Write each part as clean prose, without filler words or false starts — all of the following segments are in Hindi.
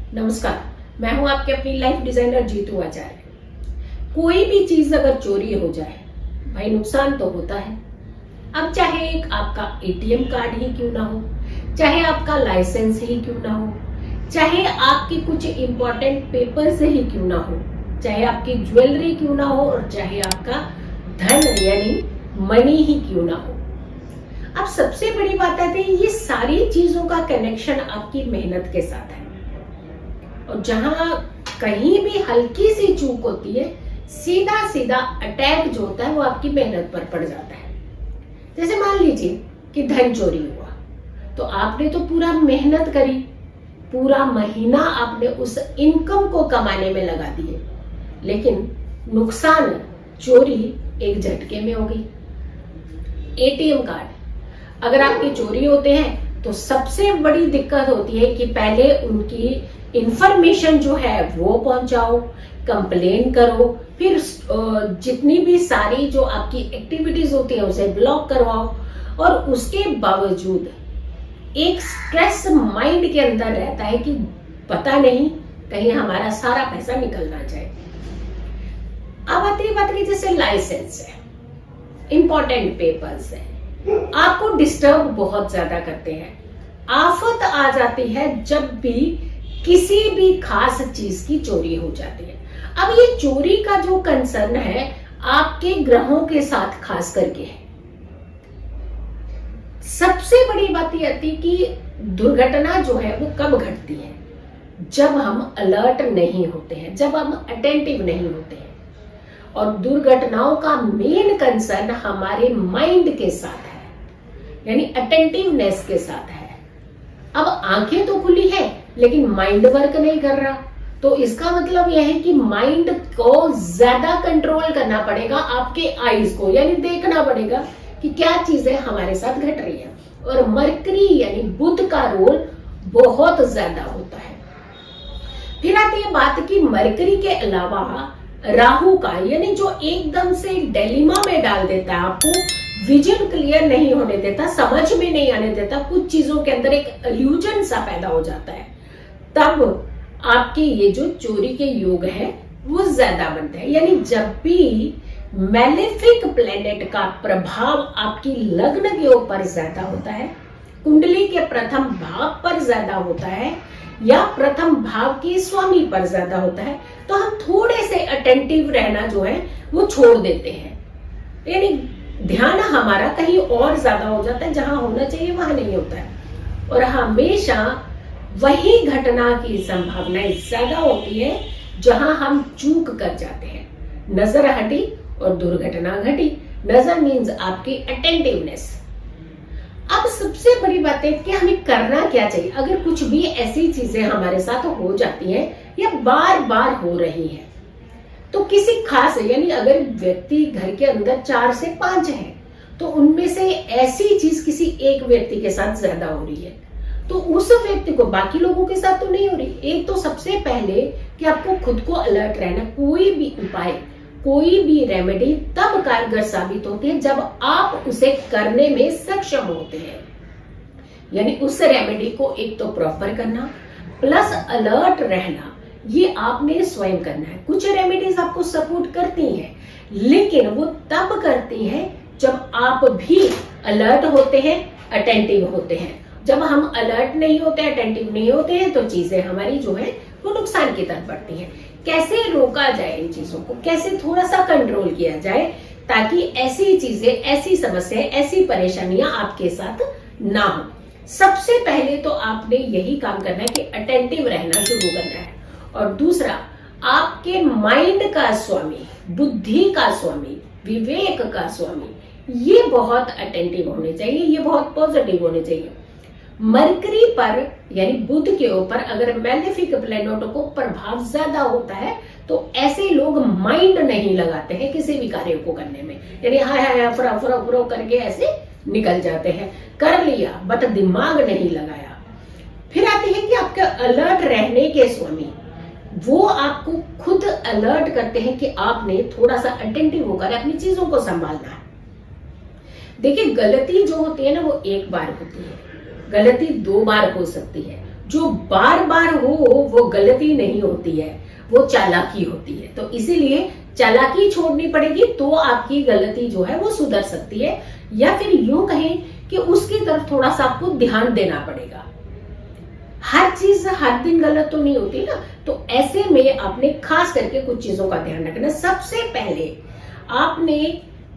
नमस्कार, मैं हूं आपके अपनी लाइफ डिजाइनर जीतू आचार्य। कोई भी चीज अगर चोरी हो जाए भाई नुकसान तो होता है। अब चाहे एक आपका एटीएम कार्ड ही क्यों ना हो, चाहे आपका लाइसेंस ही क्यों ना हो, चाहे आपके कुछ इंपॉर्टेंट पेपर्स ही क्यों ना हो, चाहे आपकी ज्वेलरी क्यों ना हो और चाहे आपका धन यानी मनी ही क्यों ना हो। अब सबसे बड़ी बात आती है ये सारी चीजों का कनेक्शन आपकी मेहनत के साथ है। और जहां कहीं भी हल्की सी चूक होती है सीधा सीधा अटैक जो होता है वो आपकी मेहनत पर पड़ जाता है। जैसे मान लीजिए कि धन चोरी हुआ तो आपने तो पूरा मेहनत करी, पूरा महीना आपने उस इनकम को कमाने में लगा दिए, लेकिन नुकसान चोरी एक झटके में हो गई। एटीएम कार्ड अगर आपके चोरी होते हैं तो सबसे बड़ी दिक्कत होती है कि पहले उनकी इंफॉर्मेशन जो है वो पहुंचाओ, कंप्लेन करो, फिर जितनी भी सारी जो आपकी एक्टिविटीज होती है उसे ब्लॉक करवाओ। और उसके बावजूद एक स्ट्रेस माइंड के अंदर रहता है कि पता नहीं कहीं हमारा सारा पैसा निकल ना जाए। अब आती है बात की जैसे लाइसेंस है, इंपॉर्टेंट पेपर्स है, आपको डिस्टर्ब बहुत ज्यादा करते हैं। आफत आ जाती है जब भी किसी भी खास चीज की चोरी हो जाती है। अब ये चोरी का जो कंसर्न है आपके ग्रहों के साथ खास करके है। सबसे बड़ी बात यह आती कि दुर्घटना जो है वो कब घटती है, जब हम अलर्ट नहीं होते हैं, जब हम अटेंटिव नहीं होते हैं। और दुर्घटनाओं का मेन कंसर्न हमारे माइंड के साथ है, यानी अटेंटिवनेस के साथ है। अब आंखें तो खुली है लेकिन माइंड वर्क नहीं कर रहा, तो इसका मतलब यह है कि माइंड को ज्यादा कंट्रोल करना पड़ेगा, आपके आईज को, यानी देखना पड़ेगा कि क्या चीजें हमारे साथ घट रही है। और मरकरी यानी बुध का रोल बहुत ज्यादा होता है। फिर आती है बात कि मरकरी के अलावा राहु का, यानी जो एकदम से डिलेमा में डाल देता है, आपको विजन क्लियर नहीं होने देता, समझ में नहीं आने देता, कुछ चीजों के अंदर एक इल्यूजन सा पैदा हो जाता है। तब आपके ये जो चोरी के योग है वो ज्यादा बनते हैं। यानी जब भी मैलेफिक प्लेनेट का प्रभाव आपकी लग्न के ऊपर ज्यादा होता है, कुंडली के प्रथम भाव पर ज्यादा होता है या प्रथम भाव के स्वामी पर ज्यादा होता है, तो हम थोड़े से अटेंटिव रहना जो है वो छोड़ देते हैं। यानी ध्यान हमारा कहीं और ज्यादा हो जाता है, जहां होना चाहिए वहां नहीं होता है। और हमेशा वही घटना की संभावनाएं ज्यादा होती है जहां हम चूक कर जाते हैं। नजर हटी और दुर्घटना घटी। नजर मीन्स आपकी अटेंटिवनेस। अब सबसे बड़ी बात है कि हमें करना क्या चाहिए अगर कुछ भी ऐसी चीजें हमारे साथ हो जाती हैं या बार बार हो रही है। तो किसी खास, यानी अगर व्यक्ति घर के अंदर 4 से 5 है तो उनमें से ऐसी चीज किसी एक व्यक्ति के साथ ज्यादा हो रही है, तो उस व्यक्ति को बाकी लोगों के साथ तो नहीं हो रही। एक तो सबसे पहले कि आपको खुद को अलर्ट रहना। कोई भी उपाय, कोई भी रेमेडी तब कारगर साबित होती है जब आप उसे करने में सक्षम होते हैं। यानी उस रेमेडी को एक तो प्रॉपर करना प्लस अलर्ट रहना, ये आपने स्वयं करना है। कुछ रेमेडीज आपको सपोर्ट करती हैं, लेकिन वो तब करती हैं जब आप भी अलर्ट होते हैं, अटेंटिव होते हैं। जब हम अलर्ट नहीं होते, अटेंटिव नहीं होते हैं, तो चीजें हमारी जो है वो नुकसान की तरफ बढ़ती हैं। कैसे रोका जाए इन चीजों को, कैसे थोड़ा सा कंट्रोल किया जाए ताकि ऐसी चीजें, ऐसी समस्याएं, ऐसी परेशानियां आपके साथ ना हो। सबसे पहले तो आपने यही काम करना है कि अटेंटिव रहना शुरू करना है। और दूसरा, आपके माइंड का स्वामी, बुद्धि का स्वामी, विवेक का स्वामी, ये बहुत अटेंटिव होने चाहिए, ये बहुत पॉजिटिव होने चाहिए। मरकरी पर यानी बुध के ऊपर अगर मैलेफिक प्लैनेटों को प्रभाव ज्यादा होता है तो ऐसे लोग माइंड नहीं लगाते हैं किसी भी कार्य को करने में। यानी हाय हाय फुरा फुरा फुरा करके ऐसे निकल जाते हैं, कर लिया बट दिमाग नहीं लगाया। फिर आती है कि आपके अलर्ट रहने के स्वामी, वो आपको खुद अलर्ट करते हैं कि आपने थोड़ा सा अटेंटिव होकर अपनी चीजों को संभालना है। देखिए, गलती जो होती है ना वो एक बार होती है, गलती 2 बार हो सकती है, जो बार बार हो वो गलती नहीं होती है, वो चालाकी होती है। तो इसीलिए चालाकी छोड़नी पड़ेगी तो आपकी गलती जो है वो सुधर सकती है, या फिर यूं कहें कि उसकी तरफ थोड़ा सा आपको ध्यान देना पड़ेगा। हर चीज हर दिन गलत तो नहीं होती ना, तो ऐसे में आपने खास करके कुछ चीजों का ध्यान रखना। सबसे पहले आपने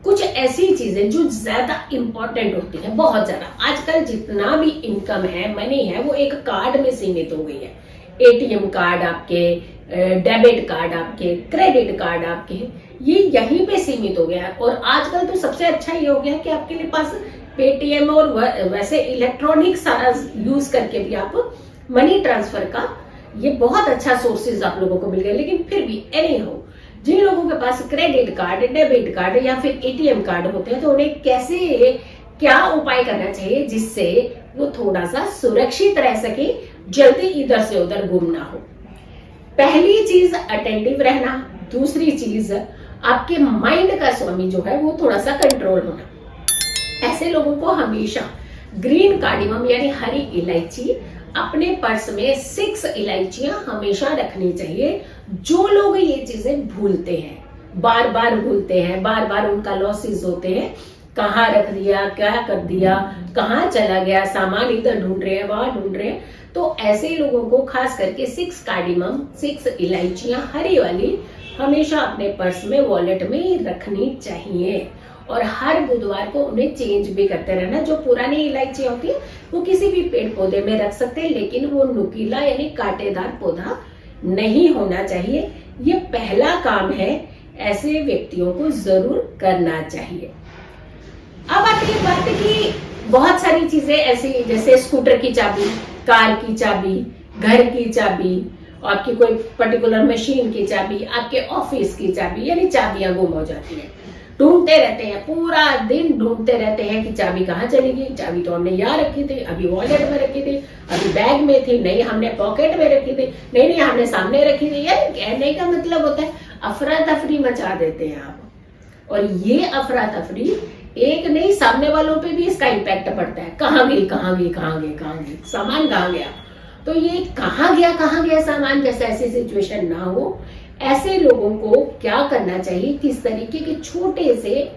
कुछ ऐसी चीजें जो ज्यादा इंपॉर्टेंट होती है, बहुत ज्यादा, आजकल जितना भी इनकम है, मनी है, वो एक कार्ड में सीमित हो गई है। एटीएम कार्ड आपके, डेबिट कार्ड आपके, क्रेडिट कार्ड आपके, ये यहीं पे सीमित हो गया है। और आजकल तो सबसे अच्छा ये हो गया है कि आपके लिए पास पेटीएम और वैसे इलेक्ट्रॉनिक सारा यूज करके भी आप मनी ट्रांसफर का ये बहुत अच्छा सोर्सेज आप लोगों को मिल गए। लेकिन फिर भी एनी हो, जिन लोगों के पास क्रेडिट कार्ड, डेबिट कार्ड या फिर एटीएम कार्ड होते हैं, तो उन्हें कैसे, क्या उपाय करना चाहिए जिससे वो थोड़ा सा सुरक्षित रह सके, जल्दी इधर से उधर गुम ना हो। पहली चीज अटेंटिव रहना, दूसरी चीज आपके माइंड का स्वामी जो है वो थोड़ा सा कंट्रोल होना। ऐसे लोगों को हमेशा ग्रीन कार्डिमम यानी हरी इलायची अपने पर्स में 6 इलायचियां हमेशा रखनी चाहिए। जो लोग ये चीजें भूलते हैं, बार बार भूलते हैं, बार बार उनका लॉसेस होते हैं, कहाँ रख दिया, क्या कर दिया, कहाँ चला गया, सामान इधर ढूंढ रहे हैं, वहां ढूंढ रहे हैं, तो ऐसे लोगों को खास करके 6 कार्डिमम, 6 इलायचियां हरी वाली हमेशा अपने पर्स में, वॉलेट में रखनी चाहिए। और हर बुधवार को उन्हें चेंज भी करते रहना। जो पुरानी इलायची होती है वो किसी भी पेड़ पौधे में रख सकते हैं, लेकिन वो नुकीला यानी कांटेदार पौधा नहीं होना चाहिए। ये पहला काम है, ऐसे व्यक्तियों को जरूर करना चाहिए। अब आती है बात की बहुत सारी चीजें ऐसी, जैसे स्कूटर की चाबी, कार की चाबी, घर की चाबी, आपकी कोई पर्टिकुलर मशीन की चाबी, आपके ऑफिस की चाबी, यानी चाबियां गुम हो जाती हैं। ढूंढते रहते हैं, पूरा दिन ढूंढते रहते हैं कि चाबी कहाँ चली गई, चाबी तो हमने यहाँ रखी थी, अभी वॉलेट में रखी थी, अभी बैग में थी, नहीं हमने पॉकेट में रखी थी, नहीं हमने सामने रखी थी। यानी कहने का मतलब होता है अफरा तफरी मचा देते हैं आप। और ये अफरा तफरी एक नहीं, सामने वालों पे भी इसका इम्पैक्ट पड़ता है। कहाँ गई, कहाँ गई, कहाँ गई, कहाँ गई, सामान कहाँ गया। तो ये कहाँ गया सामान, जैसे ऐसी सिचुएशन ना हो। ऐसे लोगों को क्या करना चाहिए, किस तरीके के छोटे से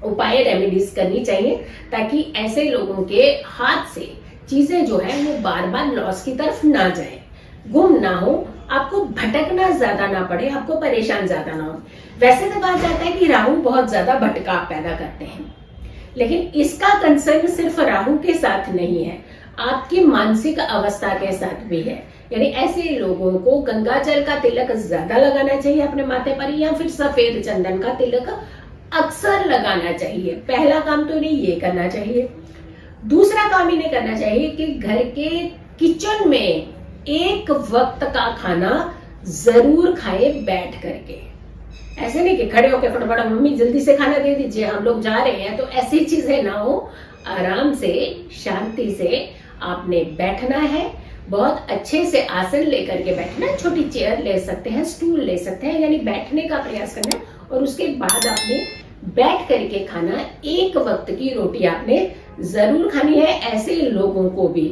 उपाय, रेमेडीज करनी चाहिए ताकि ऐसे लोगों के हाथ से चीजें जो है वो बार बार लॉस की तरफ ना जाए, गुम ना हो, आपको भटकना ज्यादा ना पड़े, आपको परेशान ज्यादा ना हो। वैसे तो कहा जाता है कि राहु बहुत ज्यादा भटकाव पैदा करते हैं, लेकिन इसका कंसर्न सिर्फ राहु के साथ नहीं है, आपकी मानसिक अवस्था के साथ भी है। यानी ऐसे लोगों को गंगा जल का तिलक ज्यादा लगाना चाहिए अपने माथे पर, या फिर सफेद चंदन का तिलक अक्सर लगाना चाहिए। पहला काम तो इन्हें ये करना चाहिए। दूसरा काम इन्हें करना चाहिए कि घर के किचन में एक वक्त का खाना जरूर खाए बैठ करके। ऐसे नहीं कि खड़े होकर फटाफट मम्मी जल्दी से खाना दे दीजिए, हम लोग जा रहे हैं, तो ऐसी चीजें ना हो। आराम से, शांति से आपने बैठना है, बहुत अच्छे से आसन लेकर के बैठना है। छोटी चेयर ले सकते हैं, स्टूल ले सकते हैं, यानी बैठने का प्रयास करना है। और उसके बाद आपने बैठ करके खाना, एक वक्त की रोटी आपने जरूर खानी है। ऐसे लोगों को भी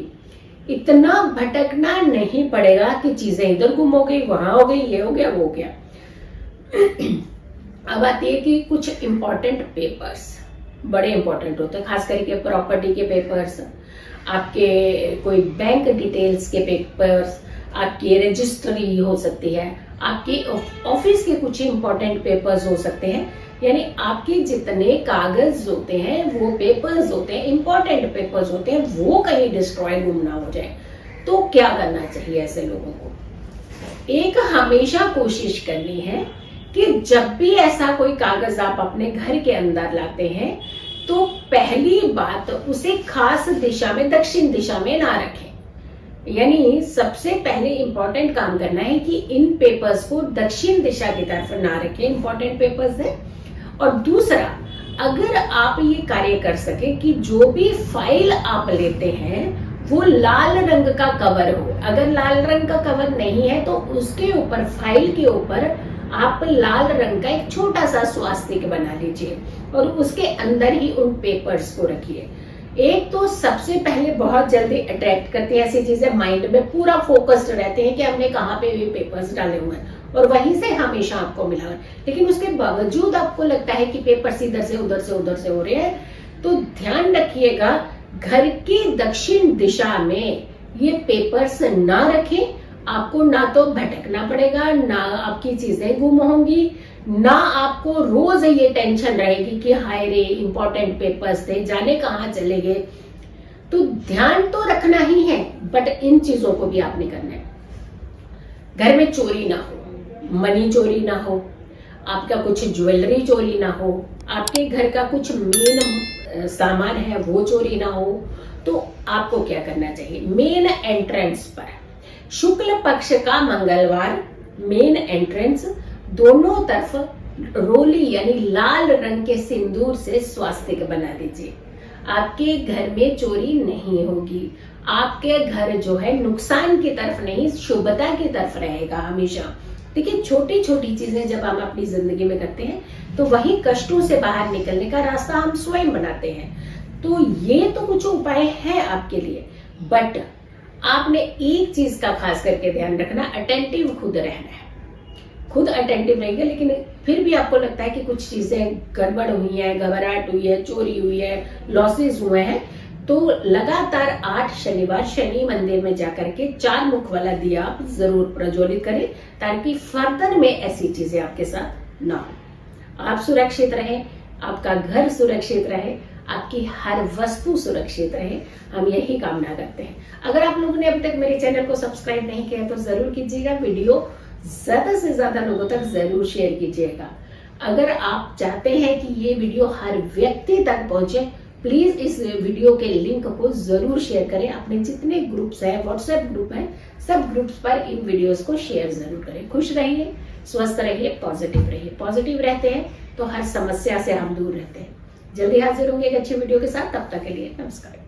इतना भटकना नहीं पड़ेगा कि चीजें इधर गुम हो गई, वहां हो गई, ये हो गया, वो हो गया। अब आती है कि कुछ इंपॉर्टेंट पेपर्स बड़े इंपॉर्टेंट होते हैं, खास करके प्रॉपर्टी के पेपर्स, आपके कोई बैंक डिटेल्स के पेपर्स, आपकी रजिस्ट्री हो सकती है, आपके ऑफिस के कुछ इंपॉर्टेंट पेपर्स हो सकते हैं। यानी आपके जितने कागज होते हैं, वो पेपर्स होते हैं, इंपॉर्टेंट पेपर्स होते हैं, वो कहीं डिस्ट्रॉय, गुम ना हो जाए। तो क्या करना चाहिए ऐसे लोगों को? एक हमेशा कोशिश करनी है कि जब भी ऐसा कोई कागज आप अपने घर के अंदर लाते हैं, तो पहली बात उसे खास दिशा में, दक्षिण दिशा में ना रखें। यानी सबसे पहले इंपॉर्टेंट काम करना है कि इन पेपर्स को दक्षिण दिशा की तरफ ना रखें, इंपॉर्टेंट पेपर्स है। और दूसरा, अगर आप ये कार्य कर सके कि जो भी फाइल आप लेते हैं वो लाल रंग का कवर हो। अगर लाल रंग का कवर नहीं है तो उसके ऊपर, फाइल के ऊपर आप लाल रंग का एक छोटा सा स्वास्तिक बना लीजिए और उसके अंदर ही उन पेपर्स को रखिए। एक तो सबसे पहले बहुत जल्दी अट्रैक्ट करती है ऐसी चीजें, माइंड में पूरा फोकस्ड रहते हैं कि हमने कहाँ पे भी पेपर्स डाले हुए हैं और वहीं से हमेशा आपको मिला है। लेकिन उसके बावजूद आपको लगता है कि पेपर्स इधर से उधर से उधर से हो रहे हैं, तो ध्यान रखिएगा घर की दक्षिण दिशा में ये पेपर्स ना रखें। आपको ना तो भटकना पड़ेगा, ना आपकी चीजें गुम होंगी, ना आपको रोज ये टेंशन रहेगी कि हाय रे इंपॉर्टेंट पेपर्स थे जाने कहाँ चले गए। तो ध्यान तो रखना ही है, बट इन चीजों को भी आपने करना है। घर में चोरी ना हो, मनी चोरी ना हो, आपका कुछ ज्वेलरी चोरी ना हो, आपके घर का कुछ मेन सामान है वो चोरी ना हो। तो आपको क्या करना चाहिए, मेन एंट्रेंस पर शुक्ल पक्ष का मंगलवार मेन एंट्रेंस दोनों तरफ रोली यानी लाल रंग के सिंदूर से स्वास्तिक बना दीजिए। आपके घर में चोरी नहीं होगी, आपके घर जो है नुकसान की तरफ नहीं शुभता की तरफ रहेगा हमेशा। देखिए छोटी छोटी चीजें जब हम अपनी जिंदगी में करते हैं तो वही कष्टों से बाहर निकलने का रास्ता हम स्वयं बनाते हैं। तो ये तो कुछ उपाय है आपके लिए, बट आपने एक चीज का खास करके ध्यान रखना, अटेंटिव खुद रहना है। खुद अटेंटिव रहेंगे, लेकिन फिर भी आपको लगता है कि कुछ चीजें गड़बड़ हुई है, घबराहट हुई है, चोरी हुई है, लॉसेस हुए हैं, तो लगातार 8 शनिवार शनि मंदिर में जाकर के 4 मुख वाला दिया आप जरूर प्रज्वलित करें, ताकि फर्दर में ऐसी चीजें आपके साथ ना हो। आप सुरक्षित रहें, आपका घर सुरक्षित रहे, आपकी हर वस्तु सुरक्षित रहे, हम यही कामना करते हैं। अगर आप लोगों ने अभी तक मेरे चैनल को सब्सक्राइब नहीं किया तो जरूर कीजिएगा, वीडियो ज्यादा से ज्यादा लोगों तक जरूर शेयर कीजिएगा। अगर आप चाहते हैं कि ये वीडियो हर व्यक्ति तक पहुंचे, प्लीज इस वीडियो के लिंक को जरूर शेयर करें। अपने जितने ग्रुप्स हैं, व्हाट्सएप ग्रुप हैं, सब ग्रुप्स पर इन वीडियोस को शेयर जरूर करें। खुश रहिए, स्वस्थ रहिए, पॉजिटिव रहिए। पॉजिटिव रहते हैं तो हर समस्या से हम दूर रहते हैं। जल्दी हाजिर होंगे एक अच्छी वीडियो के साथ, तब तक के लिए नमस्कार।